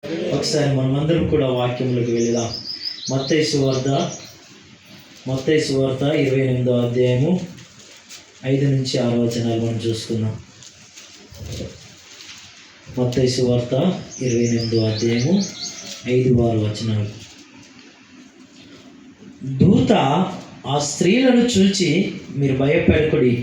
ఒకసారి మనమందరం కూడా వాక్యంలోకి వెళదాం. మత్తయి సువార్త 28వ అధ్యాయము 5 నుంచి 6 వచనాలు మనం చూసుకుందాం. మత్తయి సువార్త 28వ అధ్యాయము 5-6 వచనాలు. దూత ఆ స్త్రీలను చూచి, మీరు భయపడకుడి,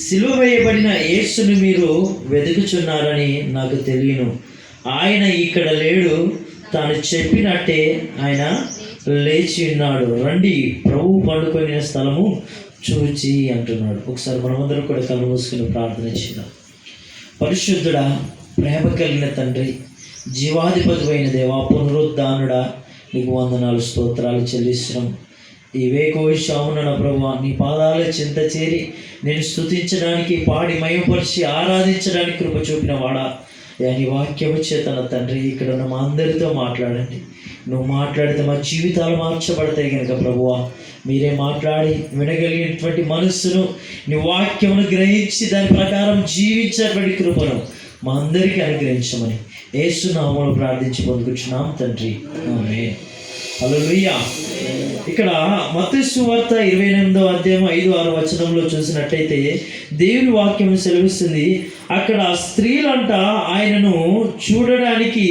సిలువ వేయబడిన యేసును మీరు వెతుకుచున్నారని నాకు తెలియను. ఆయన ఇక్కడ లేడు, తాను చెప్పినట్టే ఆయన లేచి ఉన్నాడు. రండి, ప్రభువు పండుకొనిన స్థలము చూచి అంటున్నాడు. ఒకసారి మనమందరం కూడా కళ్ళు మూసుకుని ప్రార్థన చేద్దాం. పరిశుద్ధుడా, ప్రేమ కలిగిన తండ్రి, జీవాధిపతి అయిన దేవా, పునరుద్ధానుడా, నీకు వందనాలు, స్తోత్రాలు చెల్లిస్తున్నాం. ఈ వేకోశామున ప్రభువా, నీ పాదాల చింత చేరి నేను స్తుతించడానికి, పాడి మయపరిచి ఆరాధించడానికి కృప చూపిన వాడా, నీ వాక్యము చేతన తండ్రి ఇక్కడ ఉన్న మా అందరితో మాట్లాడండి. నువ్వు మాట్లాడితే మా జీవితాలు మార్చబడతాయి కనుక ప్రభువా, మీరే మాట్లాడి వినగలిగినటువంటి మనస్సును, నీ వాక్యమును గ్రహించి దాని ప్రకారం జీవించేటువంటి కృపను మా అందరికీ అనుగ్రహించమని యేసు నామములో ప్రార్థించి పొందుకుంటున్నాం తండ్రి, ఆమేన్. హల్లెలూయా. ఇక్కడ మత్తయి సువార్త 28వ అధ్యాయం 5-6 వచనంలో చూసినట్టయితే దేవుని వాక్యం సెలవిస్తుంది. అక్కడ స్త్రీలంట ఆయనను చూడడానికి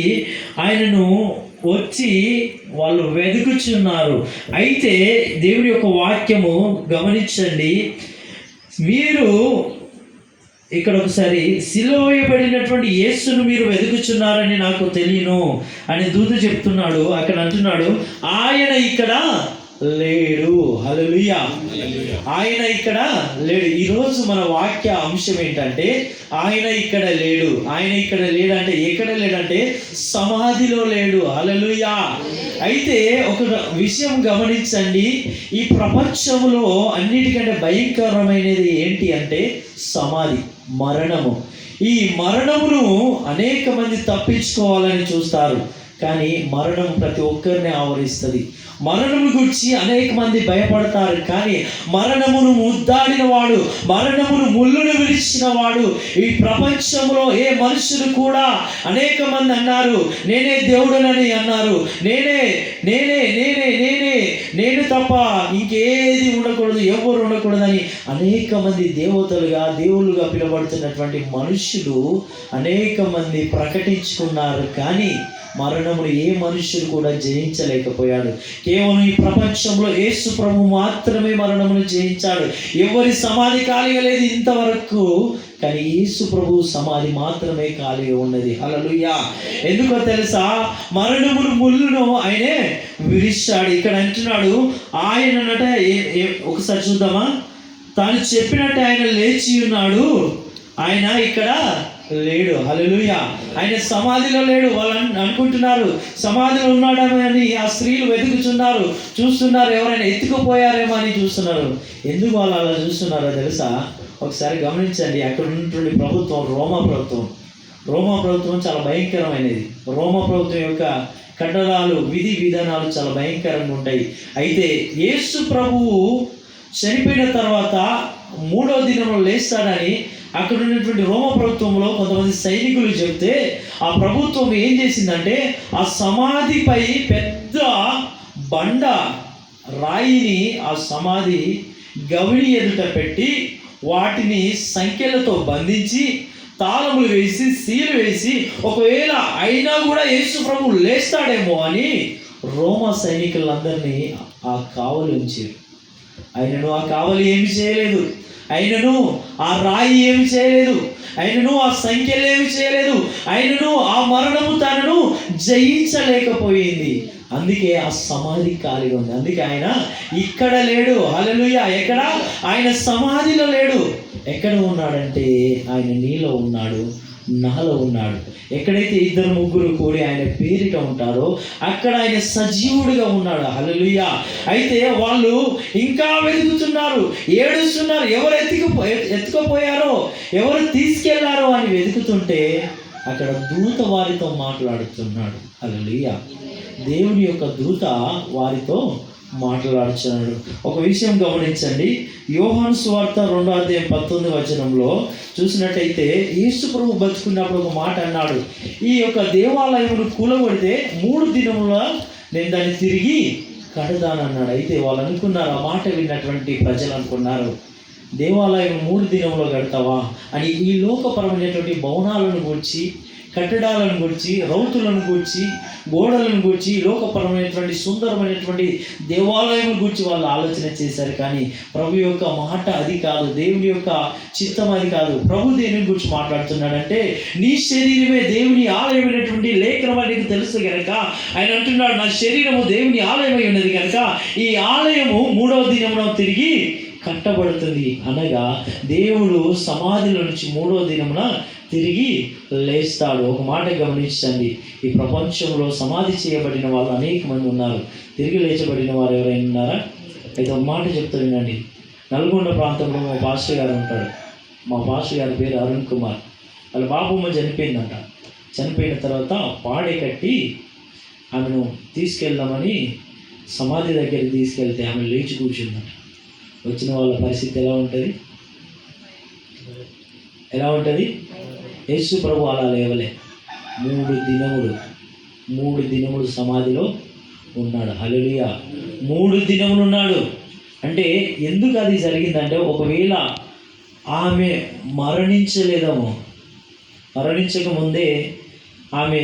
ఆయనను వచ్చి వాళ్ళు వెతుకుచున్నారు. అయితే దేవుని యొక్క వాక్యము గమనించండి. మీరు ఇక్కడ ఒకసారి సిలువ వేయబడినటువంటి యేసును మీరు వెతుకుచున్నారని నాకు తెలియను అని దూత చెప్తున్నాడు. అక్కడ అంటున్నాడు, ఆయన ఇక్కడ లేడు. హల్లెలూయా. ఆయన ఇక్కడ లేడు. ఈరోజు మన వాక్య అంశం ఏంటంటే, ఆయన ఇక్కడ లేడు. ఆయన ఇక్కడ లేడంటే ఎక్కడ లేడంటే సమాధిలో లేడు. హల్లెలూయా. అయితే ఒక విషయం గమనించండి, ఈ ప్రపంచంలో అన్నిటికంటే భయంకరమైనది ఏంటి అంటే సమాధి, మరణము. ఈ మరణమును అనేక మంది తప్పించుకోవాలని చూస్తారు, కానీ మరణం ప్రతి ఒక్కరిని ఆవరిస్తుంది. మరణము గురించి అనేక మంది భయపడతారు, కానీ మరణమును ముద్దాడిన వాడు, మరణమును ముళ్ళును విరిచిన వాడు ఈ ప్రపంచంలో ఏ మనుషులు కూడా అనేక మంది అన్నారు, నేనే దేవుడనని అన్నారు. నేను తప్ప ఇంకేది ఉండకూడదు, ఎవరు ఉండకూడదని అనేక మంది దేవుళ్ళుగా పిలువబడుతున్నటువంటి మనుషులు అనేక మంది ప్రకటించుకున్నారు, కానీ మరణమును ఏ మనుషులు కూడా జయించలేకపోయాడు. కేవలం ఈ ప్రపంచంలో యేసు ప్రభు మాత్రమే మరణమును జయించాడు. ఎవరి సమాధి ఖాళీగా లేదు ఇంతవరకు, కానీ యేసు ప్రభు సమాధి మాత్రమే ఖాళీగా ఉన్నది. హల్లెలూయా. ఎందుకో తెలుసా? మరణమును ముళ్ళును ఆయనే విరిచాడు. ఇక్కడ అంటున్నాడు, ఆయనట ఒకసారి చూద్దామా, తాను చెప్పినట్టు ఆయన లేచి ఉన్నాడు, ఆయన ఇక్కడ లేడు. హల్లెలూయా. ఆయన సమాధిలో లేడు. వాళ్ళు అనుకుంటున్నారు సమాధిలో ఉన్నాడని. ఆ స్త్రీలు వెతుకుతున్నారు, చూస్తున్నారు, ఎవరైనా ఎత్తుకుపోయారేమో అని చూస్తున్నారు. ఎందుకు వాళ్ళు అలా చూస్తున్నారో తెలుసా? ఒకసారి గమనించండి. అక్కడ ఉన్నటువంటి ప్రభుత్వం రోమా ప్రభుత్వం చాలా భయంకరమైనది. రోమా ప్రభుత్వం యొక్క కట్టడాలు, విధి విధానాలు చాలా భయంకరంగా ఉంటాయి. అయితే యేసు ప్రభువు చనిపోయిన తర్వాత 3వ దినంలో లేస్తాడని అక్కడ ఉన్నటువంటి రోమ ప్రభుత్వంలో కొంతమంది సైనికులు చెప్తే, ఆ ప్రభుత్వం ఏం చేసిందంటే ఆ సమాధిపై పెద్ద బండ రాయిని ఆ సమాధి గవిని ఎదుట పెట్టి వాటిని సంఖ్యలతో బంధించి తాళములు వేసి సీలు వేసి, ఒకవేళ అయినా కూడా యేసు ప్రభు లేస్తాడేమో అని రోమా సైనికులందరినీ ఆ కావలి ఉంచారు. ఆయనను ఆ కావలి ఏమి చేయలేదు, ఆయనను ఆ రాయి ఏమి చేయలేదు, ఆయనను ఆ సంఖ్యలు ఏమి చేయలేదు, ఆయనను ఆ మరణము తనను జయించలేకపోయింది. అందుకే ఆ సమాధి ఖాళీగా ఉంది. అందుకే ఆయన ఇక్కడ లేడు. హల్లెలూయా. ఎక్కడ? ఆయన సమాధిలో లేడు. ఎక్కడ ఉన్నాడంటే ఆయన నీలో ఉన్నాడు, నాలో ఉన్నాడు. ఎక్కడైతే 2-3 కూడి ఆయన పేరిట ఉంటారో అక్కడ ఆయన సజీవుడిగా ఉన్నాడు. హల్లెలూయా. అయితే వాళ్ళు ఇంకా వెతుకుతున్నారు, ఏడుస్తున్నారు, ఎవరు ఎత్తుకుపోయారో, ఎవరు తీసుకెళ్లారో అని వెతుకుతుంటే అక్కడ దూత వారితో మాట్లాడుతున్నాడు. హల్లెలూయా. దేవుని యొక్క దూత వారితో మాట్లాడుచున్నాడు. ఒక విషయం గమనించండి, యోహాను సువార్త 2:19 చూసినట్టయితే యేసు ప్రభు బతుకున్నప్పుడు ఒక మాట అన్నాడు, ఈ యొక్క దేవాలయమును కూలగొడితే 3 దినముల నేను దాన్ని తిరిగి కడదానన్నాడు. అయితే వాళ్ళు అనుకున్నారు, ఆ మాట విన్నటువంటి ప్రజలు అనుకున్నారు, దేవాలయం 3 దినంలో కడతావా అని. ఈ లోకపరమైనటువంటి భవనాలను గురించి, కట్టడాలను గురించి, రౌతులను గురించి, గోడలను గురించి, లోకపరమైనటువంటి సుందరమైనటువంటి దేవాలయం గురించి వాళ్ళు ఆలోచన చేశారు. కానీ ప్రభు యొక్క మాట అది కాదు, దేవుని యొక్క చిత్తం అది కాదు. ప్రభు దేని గురించి మాట్లాడుతున్నాడంటే, నీ శరీరమే దేవుని ఆలయమైనటువంటి లేఖనం నీకు తెలుసు కనుక ఆయన అంటున్నాడు, నా శరీరము దేవుని ఆలయమై ఉన్నది కనుక ఈ ఆలయము 3వ దినమున తిరిగి కట్టబడుతుంది. అనగా దేవుడు సమాధిలో నుంచి 3వ దినమున తిరిగి లేస్తాడు. ఒక మాట గమనించండి, ఈ ప్రపంచంలో సమాధి చేయబడిన వాళ్ళు అనేక మంది ఉన్నారు, తిరిగి లేచబడిన వారు ఎవరైనా ఉన్నారా? అయితే ఒక మాట చెప్తా వినండి. నల్గొండ ప్రాంతంలో మా పాస్టర్ గారు ఉంటాడు. మా పాస్టర్ గారి పేరు అరుణ్ కుమార్. వాళ్ళ బాబమ్మ చనిపోయిందంట. చనిపోయిన తర్వాత పాడే కట్టి ఆమెను తీసుకెళ్దామని సమాధి దగ్గరికి తీసుకెళ్తే ఆమె లేచి కూర్చుందంట. వచ్చిన వాళ్ళ పరిస్థితి ఎలా ఉంటుంది? ఎలా ఉంటుంది? యేసు ప్రభు అలా లేవలే. 3 దినములు సమాధిలో ఉన్నాడు. హల్లెలూయా. 3 దినములు ఉన్నాడు. అంటే ఎందుకు అది జరిగిందంటే, ఒకవేళ ఆమె మరణించలేదేమో, మరణించక ముందే ఆమె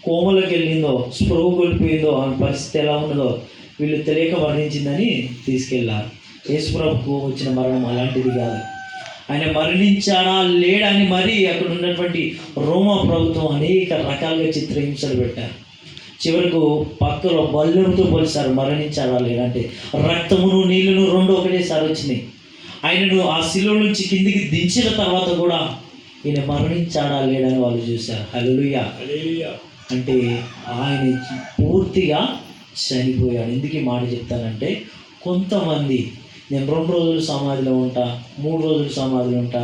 కోమలోకి వెళ్ళిందో, స్పృహ కోల్పోయిందో, ఆమె పరిస్థితి ఎలా ఉన్నదో వీళ్ళు తెలియక మరణించిందని తీసుకెళ్ళారు. యేసు ప్రభుకు వచ్చిన మరణం అలాంటిది కాదు. ఆయన మరణించాడా లేడని మరీ అక్కడ ఉన్నటువంటి రోమా ప్రభుత్వం అనేక రకాలుగా చిత్రహింసలు పెట్టారు. చివరకు పక్కలో బల్లెంతో పోలిసారు, మరణించాడా లేదంటే రక్తమును నీళ్ళను 2 ఒకటేసారి వచ్చినాయి. ఆయనను ఆ శిలువ నుంచి కిందికి దించిన తర్వాత కూడా ఈయన మరణించాడా లేడని వాళ్ళు చూశారు. హల్లెలూయా. అంటే ఆయన పూర్తిగా చనిపోయాడు. ఎందుకు ఈ మాట చెప్తానంటే, కొంతమంది నేను 2 రోజులు సమాధిలో ఉంటా, 3 రోజులు సమాధిలో ఉంటా,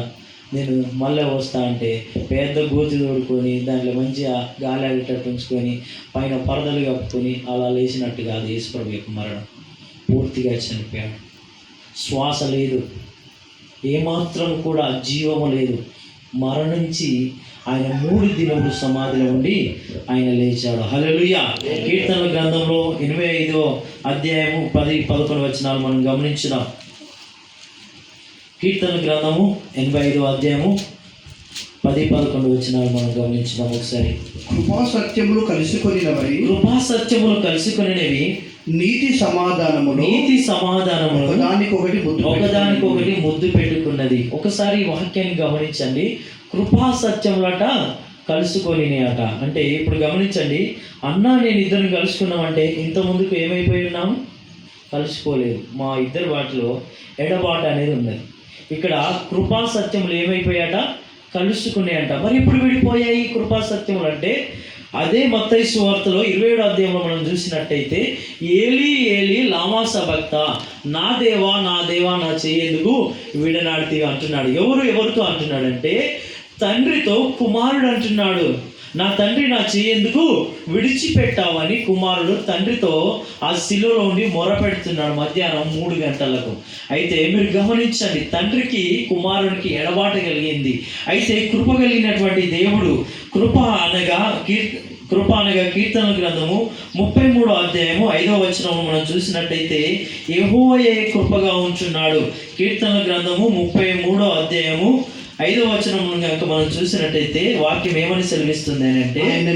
నేను మళ్ళీ వస్తా అంటే పెద్ద గోతి తోడుకొని దాంట్లో మంచిగా గాలి ఆడేటట్టు ఉంచుకొని పైన పరదలు కప్పుకొని అలా లేచినట్టు కాదు. యేసు ప్రభు యొక్క మరణం పూర్తిగా చనిపోయాడు. శ్వాస లేదు, ఏమాత్రం కూడా జీవము లేదు. మరణించి ఆయన 3 దినములు సమాధిలో ఉండి ఆయన లేచాడు. హల్లెలూయా. కీర్తనల గ్రంథంలో 85వ అధ్యాయము 10-11 మనం గమనించుదాం. కీర్తనల గ్రంథము 85వ అధ్యాయము 10-11 మనం గమనించుదాం ఒకసారి. కృపా సత్యములు కలుసుకొనినవి నీతి సమాధానములు ఒకదానికొకటి ముద్దు పెట్టుకున్నది. ఒకసారి ఈ వాక్యాన్ని గమనించండి. కృపా సత్యములట కలుసుకొని అట. అంటే ఇప్పుడు గమనించండి, అన్నా నేను ఇద్దరిని కలుసుకున్నామంటే ఇంత ముందుకు ఏమైపోయి ఉన్నాము? కలుసుకోలేదు. మా ఇద్దరి వాటిలో ఎడబాటు అనేది ఉన్నది. ఇక్కడ కృపా సత్యములు ఏమైపోయాట? కలుసుకున్నాయంట. మరి ఇప్పుడు విడిపోయాయి కృపా సత్యములు అంటే, అదే మత్తయి సువార్తలో 27వ అధ్యాయంలో మనం చూసినట్టయితే, ఏలీ ఏలీ లామా సబక్తా, నా దేవా నా దేవా నా చెయ్యేందుకు విడనాడితివి అంటున్నాడు. ఎవరితో అంటున్నాడంటే, తండ్రితో కుమారుడు అంటున్నాడు. నా తండ్రి నా చెయ్యేందుకు విడిచిపెట్టావని కుమారుడు తండ్రితో ఆ శిలువలో ఉండి మొరపెడుతున్నాడు మధ్యాహ్నం 3 గంటలకు. అయితే మీరు గమనించండి, తండ్రికి కుమారుడికి ఎడబాటు కలిగింది. అయితే కృప కలిగినటువంటి దేవుడు, కృప అనగా కీర్తనల గ్రంథము 33వ అధ్యాయము 5వ వచనం మనం చూసినట్టయితే, యెహోవాయే కృపగా ఉంచున్నాడు. కీర్తనల గ్రంథము 33వ అధ్యాయము 5వ వచనం కనుక మనం చూసినట్టయితే వాక్యం ఏమని సెలవిస్తుంది అంటే, ఆయన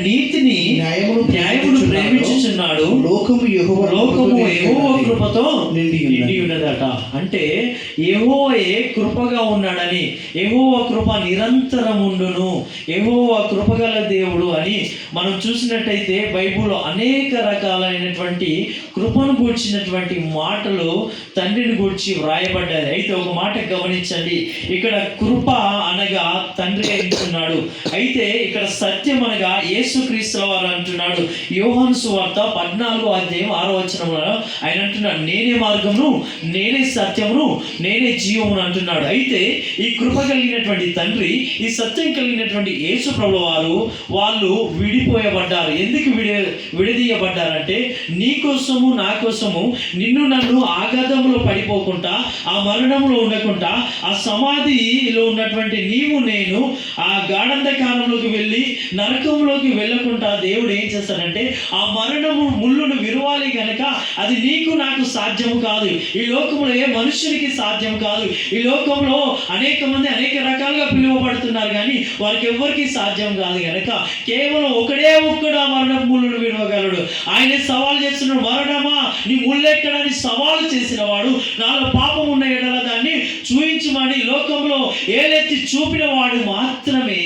నీతిని న్యాయమును ప్రేమించుచున్నాడు, లోకము యెహోవా కృపతో నిండి ఉన్నదట. అంటే యెహోవాయే కృపగా ఉన్నాడని, యెహోవా కృప నిరంతరం ఉండును, యెహోవా కృపగల దేవుడు అని మనం చూసినట్టయితే బైబిల్లో అనేక రకాలైనటువంటి కృపను గూర్చినటువంటి మాటలు తండ్రిని గూర్చి వ్రాయబడ్డాయి. అయితే ఒక మాట గమనించండి, ఇక్కడ కృప అనగా తండ్రి అంటున్నాడు. అయితే ఇక్కడ సత్యం అనగా యేసుక్రీస్తు వారు అంటున్నాడు. యోహాను సువార్త 14వ అధ్యాయం 6వ వచనంలో ఆయన అంటున్నాడు, నేనే మార్గమును, నేనే సత్యమును, నేనే జీవమును అంటున్నాడు. అయితే ఈ కృప కలిగినటువంటి తండ్రి, ఈ సత్యం కలిగినటువంటి యేసు ప్రభువు వారు వాళ్ళు విడిపోయబడ్డారు. ఎందుకు విడదీయబడ్డారంటే నీ కోసము నా కోసము, నిన్ను నన్ను ఆఘాతంలో పడిపోకుండా, ఆ మరణంలో ఉండకుండా, ఆ సమాధిలో ఉన్నటువంటి నీవు నేను ఆ గాఢంధకారంలోకి వెళ్ళి నరకంలోకి వెళ్ళకుండా దేవుడు ఏం చేస్తాడంటే ఆ మరణము ముళ్ళును విరవాలి గనక అది నీకు నాకు సాధ్యం కాదు. ఈ లోకంలో ఏ మనుషునికి సాధ్యం కాదు. ఈ లోకంలో అనేక మంది అనేక రకాలుగా పిలువబడుతున్నారు కానీ వారికి ఎవరికి సాధ్యం కాదు గనక కేవలం ఒక్కడు ఆ మరణం ముళ్ళును విరవగలడు. ఆయన సవాల్ చేస్తున్నాడు, మరణమా నీ ముళ్ళెక్కడని సవాలు చేసిన వాడు, నాలో పాపం ఉన్న ఎడల దాన్ని చూయించమని లోకంలో ఏలెత్తి చూపిన వాడు మాత్రమే,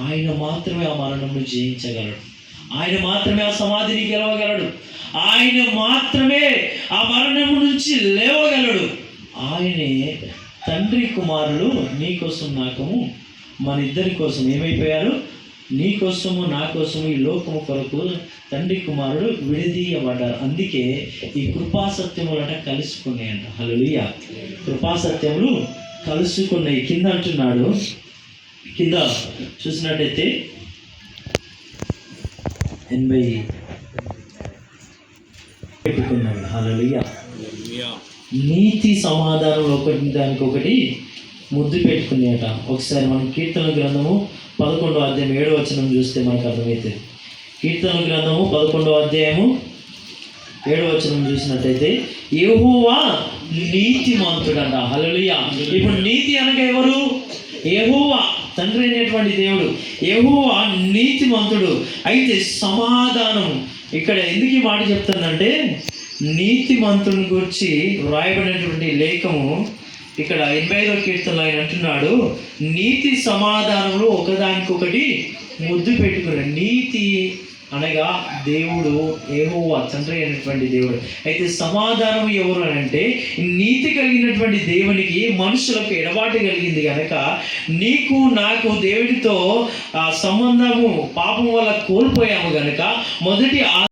ఆయన మాత్రమే ఆ మరణంను జయించగలడు. ఆయన మాత్రమే ఆ సమాధిని గెలవగలడు. ఆయన మాత్రమే ఆ మరణం నుంచి లేవగలడు. ఆయనే తండ్రి కుమారులు నీ కోసం నాకము మన ఇద్దరి కోసం ఏమైపోయారు? నీ కోసము నా కోసము ఈ లోకము కొరకు తండ్రి కుమారుడు విడదీయబడ్డారు. అందుకే ఈ కృపాసత్యములట కలుసుకున్నాయంట. హల్లెలూయా. కృపాసత్యములు కలుసుకున్నాయి. కింద అంటున్నాడు, కింద చూసినట్టయితే 80 పెట్టుకున్నాడు. హల్లెలూయా. నీతి సమాధానంలో ఒకటి దానికొకటి ముద్దు పెట్టుకున్నాయట. ఒకసారి మనం కీర్తన గ్రంథము 11వ అధ్యాయం 7వ వచనం చూస్తే మనకు అర్థమవుతుంది. కీర్తన గ్రంథము 11వ అధ్యాయము 7వ వచనం చూసినట్టయితే యెహోవా నీతిమంతుడంట. హల్లెలూయా. ఇప్పుడు నీతి అనగా ఎవరు? యెహోవా తండ్రి అయినటువంటి దేవుడు. యెహోవా నీతిమంతుడు. అయితే సమాధానం ఇక్కడ ఎందుకు ఈ మాట చెప్తానంటే నీతిమంతుని గురించి వ్రాయబడినటువంటి లేఖము ఇక్కడ 85వ కీర్తనలో ఆయన అంటున్నాడు, నీతి సమాధానములు ఒకదానికొకటి ముద్దు పెట్టుకున్నాడు. నీతి అనగా దేవుడు యెహోవా తండ్రి అయినటువంటి దేవుడు. అయితే సమాధానం ఎవరు అని అంటే నీతి కలిగినటువంటి దేవునికి మనుషులకు ఎడబాటు కలిగింది కనుక నీకు నాకు దేవుడితో ఆ సంబంధము పాపం వల్ల కోల్పోయాము కనుక మొదటి